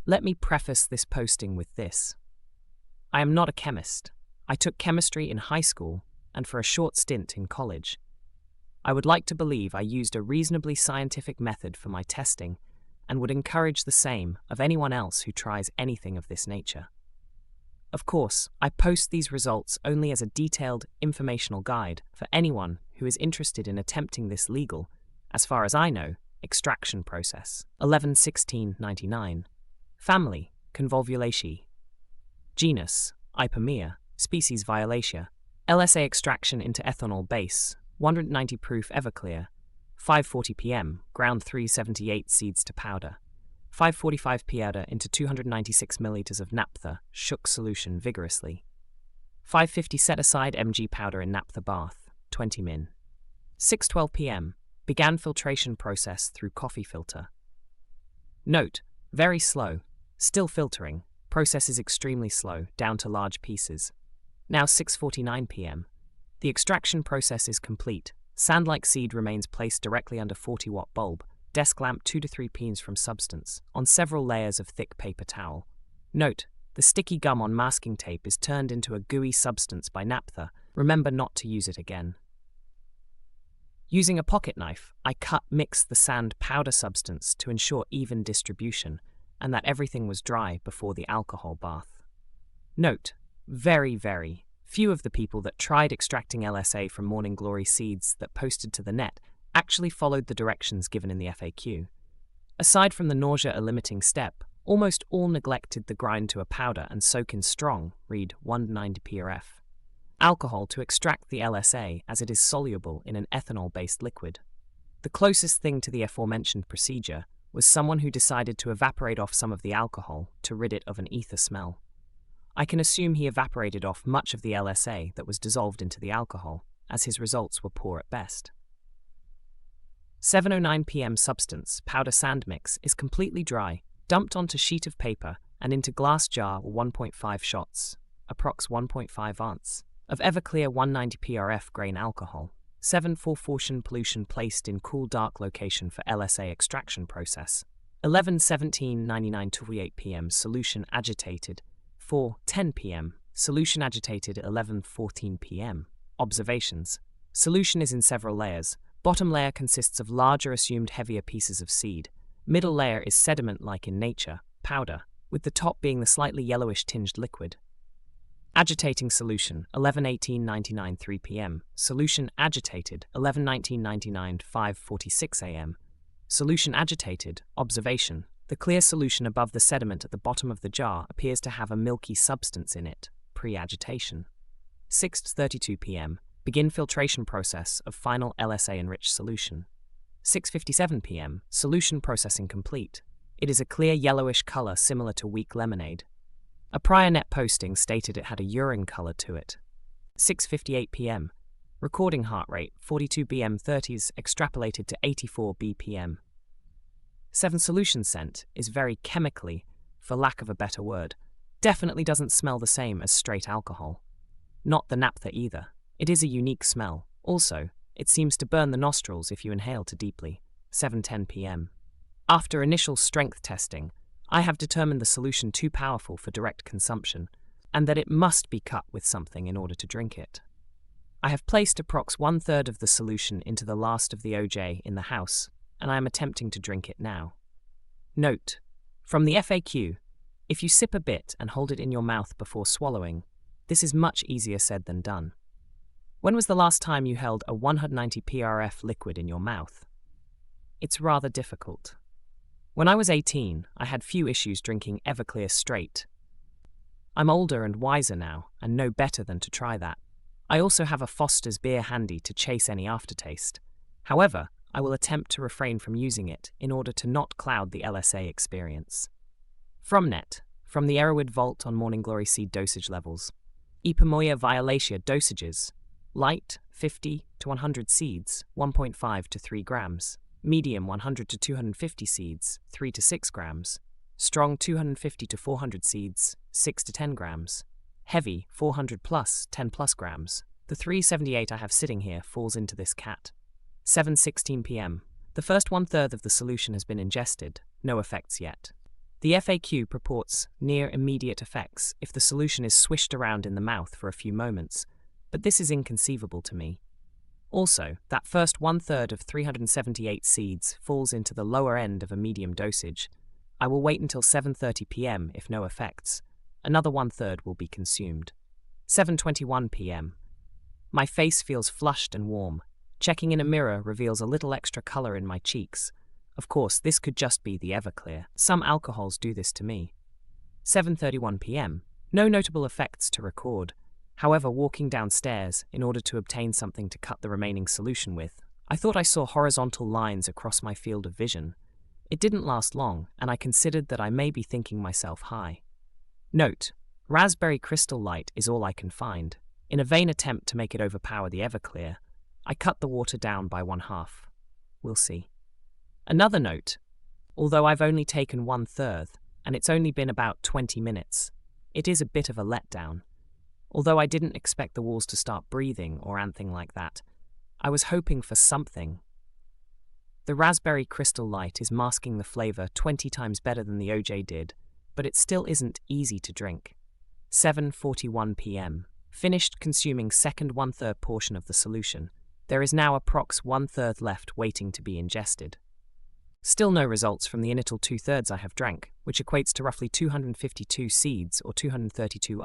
Let me preface this posting with this. I am not a chemist. I took chemistry in high school and for a short stint in college. I would like to believe I used a reasonably scientific method for my testing and would encourage the same of anyone else who tries anything of this nature. Of course, I post these results only as a detailed informational guide for anyone who is interested in attempting this legal, as far as I know, extraction process. 11-16-99. Family, Convolvulaceae. Genus, Ipomoea. Species, Violacea. LSA extraction into ethanol base, 190 proof Everclear. 5:40 p.m., ground 378 seeds to powder. 5:45 p.m. into 296 milliliters of naphtha, shook solution vigorously. 5:50 set aside mg powder in naphtha bath, 20 min. 6:12 p.m. began filtration process through coffee filter. Note, very slow, still filtering, process is extremely slow, down to large pieces. Now 6:49 p.m. The extraction process is complete. Sand-like seed remains placed directly under 40-watt bulb, desk lamp 2 to 3 pins from substance, on several layers of thick paper towel. Note, the sticky gum on masking tape is turned into a gooey substance by naphtha. Remember not to use it again. Using a pocket knife, I mix the sand powder substance to ensure even distribution, and that everything was dry before the alcohol bath. Note, very few of the people that tried extracting LSA from Morning Glory seeds that posted to the net actually followed the directions given in the FAQ. Aside from the nausea-limiting step, almost all neglected the grind to a powder and soak in strong, read 190 prf. Alcohol to extract the LSA as it is soluble in an ethanol-based liquid. The closest thing to the aforementioned procedure was someone who decided to evaporate off some of the alcohol to rid it of an ether smell. I can assume he evaporated off much of the LSA that was dissolved into the alcohol, as his results were poor at best. 7:09 p.m. substance, powder sand mix, is completely dry, dumped onto sheet of paper and into glass jar 1.5 shots, approx 1.5 ounce, of Everclear 190 prf grain alcohol. 7-4 pollution placed in cool dark location for LSA extraction process. 11-17-99-28 p.m. solution agitated. 4:10 p.m. solution agitated. 11:14 p.m. observations. Solution is in several layers. Bottom layer consists of larger assumed heavier pieces of seed. Middle layer is sediment-like in nature, powder, with the top being the slightly yellowish tinged liquid. Agitating solution, 11-18-99 3 p.m. Solution agitated, 11-19-99 5:46 a.m. Solution agitated, observation. The clear solution above the sediment at the bottom of the jar appears to have a milky substance in it, pre-agitation. 6:32 p.m. Begin filtration process of final LSA-enriched solution. 6:57 p.m. Solution processing complete. It is a clear yellowish color similar to weak lemonade. A prior net posting stated it had a urine color to it. 6:58 p.m. Recording heart rate 42 bm/30s extrapolated to 84 bpm. 7 solution scent is very chemically, for lack of a better word, definitely doesn't smell the same as straight alcohol. Not the naphtha either. It is a unique smell. Also, it seems to burn the nostrils if you inhale too deeply. 7:10 p.m. After initial strength testing, I have determined the solution too powerful for direct consumption, and that it must be cut with something in order to drink it. I have placed approx 1/3 of the solution into the last of the OJ in the house, and I am attempting to drink it now. Note, from the FAQ, if you sip a bit and hold it in your mouth before swallowing, this is much easier said than done. When was the last time you held a 190 prf liquid in your mouth? It's rather difficult. When I was 18, I had few issues drinking Everclear straight. I'm older and wiser now, and know better than to try that. I also have a Foster's beer handy to chase any aftertaste. However, I will attempt to refrain from using it in order to not cloud the LSA experience. From the Erowid Vault on Morning Glory seed dosage levels. Ipomoea violacea dosages. Light, 50 to 100 seeds, 1.5 to 3 grams. Medium, 100 to 250 seeds, 3 to 6 grams. Strong, 250 to 400 seeds, 6 to 10 grams. Heavy, 400 plus, 10 plus grams. The 378 I have sitting here falls into this cat. 7:16 p.m. The first 1/3 of the solution has been ingested, no effects yet. The FAQ purports near immediate effects if the solution is swished around in the mouth for a few moments, but this is inconceivable to me. Also, that first 1/3 of 378 seeds falls into the lower end of a medium dosage. I will wait until 7:30 p.m. if no effects. Another 1/3 will be consumed. 7:21 p.m. My face feels flushed and warm. Checking in a mirror reveals a little extra color in my cheeks. Of course, this could just be the Everclear. Some alcohols do this to me. 7:31 p.m. No notable effects to record. However, walking downstairs in order to obtain something to cut the remaining solution with, I thought I saw horizontal lines across my field of vision. It didn't last long, and I considered that I may be thinking myself high. Note: raspberry crystal light is all I can find. In a vain attempt to make it overpower the Everclear, I cut the water down by 1/2. We'll see. Another note: although I've only taken 1/3, and it's only been about 20 minutes, it is a bit of a letdown. Although I didn't expect the walls to start breathing or anything like that, I was hoping for something. The raspberry crystal light is masking the flavor 20 times better than the OJ did, but it still isn't easy to drink. 7:41 p.m. Finished consuming second 1/3 portion of the solution. There is now approx 1/3 left waiting to be ingested. Still no results from the initial 2/3 I have drank, which equates to roughly 252 seeds or 232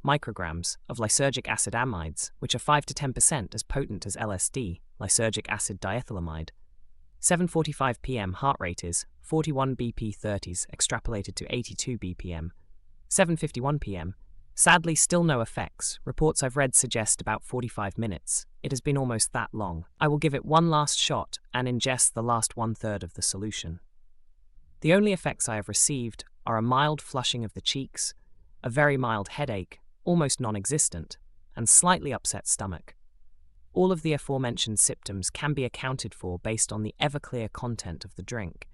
micrograms of lysergic acid amides, which are 5 to 10% as potent as LSD, lysergic acid diethylamide. 7:45 p.m. heart rate is 41 bp/30s extrapolated to 82 bpm. 7:51 p.m. Sadly, still no effects. Reports I've read suggest about 45 minutes. It has been almost that long. I will give it one last shot and ingest the last 1/3 of the solution. The only effects I have received are a mild flushing of the cheeks, a very mild headache, almost non-existent, and slightly upset stomach. All of the aforementioned symptoms can be accounted for based on the Everclear content of the drink,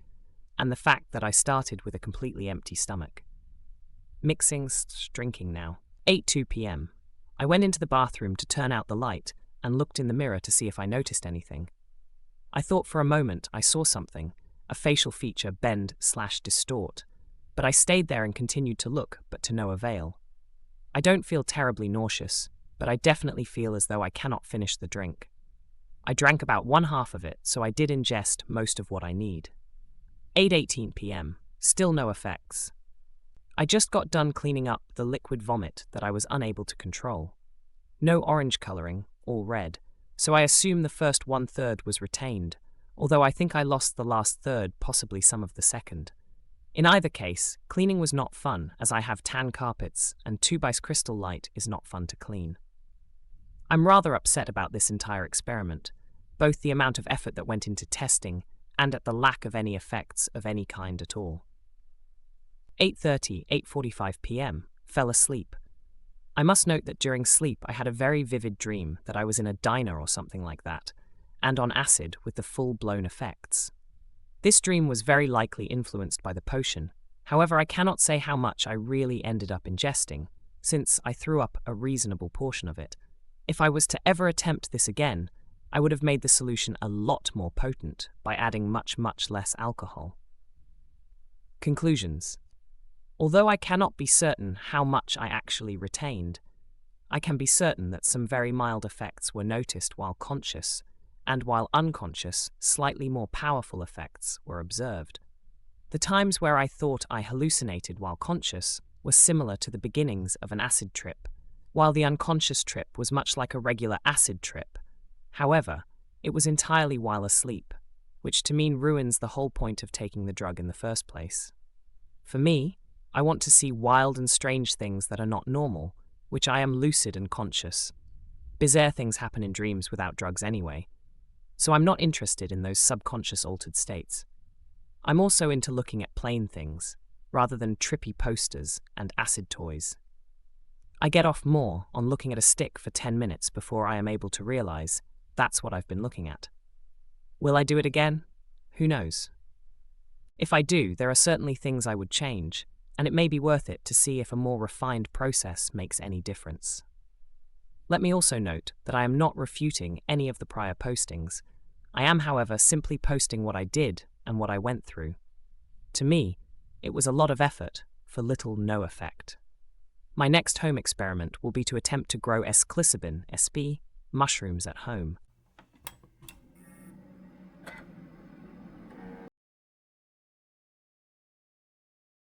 and the fact that I started with a completely empty stomach. Mixing, drinking now. 8:02 p.m. I went into the bathroom to turn out the light and looked in the mirror to see if I noticed anything. I thought for a moment I saw something, a facial feature bend/distort, but I stayed there and continued to look, but to no avail. I don't feel terribly nauseous, but I definitely feel as though I cannot finish the drink. I drank about 1/2 of it, so I did ingest most of what I need. 8:18 p.m. Still no effects. I just got done cleaning up the liquid vomit that I was unable to control. No orange coloring, all red, so I assume the first 1/3 was retained, although I think I lost the last third, possibly some of the second. In either case, cleaning was not fun, as I have tan carpets, and 2x crystal light is not fun to clean. I'm rather upset about this entire experiment, both the amount of effort that went into testing and at the lack of any effects of any kind at all. 8:30, 8:45 p.m. Fell asleep. I must note that during sleep I had a very vivid dream that I was in a diner or something like that, and on acid with the full-blown effects. This dream was very likely influenced by the potion. However, I cannot say how much I really ended up ingesting, since I threw up a reasonable portion of it. If I was to ever attempt this again, I would have made the solution a lot more potent by adding much less alcohol. Conclusions. Although I cannot be certain how much I actually retained, I can be certain that some very mild effects were noticed while conscious, and while unconscious, slightly more powerful effects were observed. The times where I thought I hallucinated while conscious were similar to the beginnings of an acid trip, while the unconscious trip was much like a regular acid trip. However, it was entirely while asleep, which to me ruins the whole point of taking the drug in the first place. For me, I want to see wild and strange things that are not normal, which I am lucid and conscious. Bizarre things happen in dreams without drugs anyway, so I'm not interested in those subconscious altered states. I'm also into looking at plain things, rather than trippy posters and acid toys. I get off more on looking at a stick for 10 minutes before I am able to realize that's what I've been looking at. Will I do it again? Who knows? If I do, there are certainly things I would change, and it may be worth it to see if a more refined process makes any difference. Let me also note that I am not refuting any of the prior postings. I am, however, simply posting what I did and what I went through. To me, It was a lot of effort for little no effect. My next home experiment will be to attempt to grow esclicibin (SP) mushrooms at home.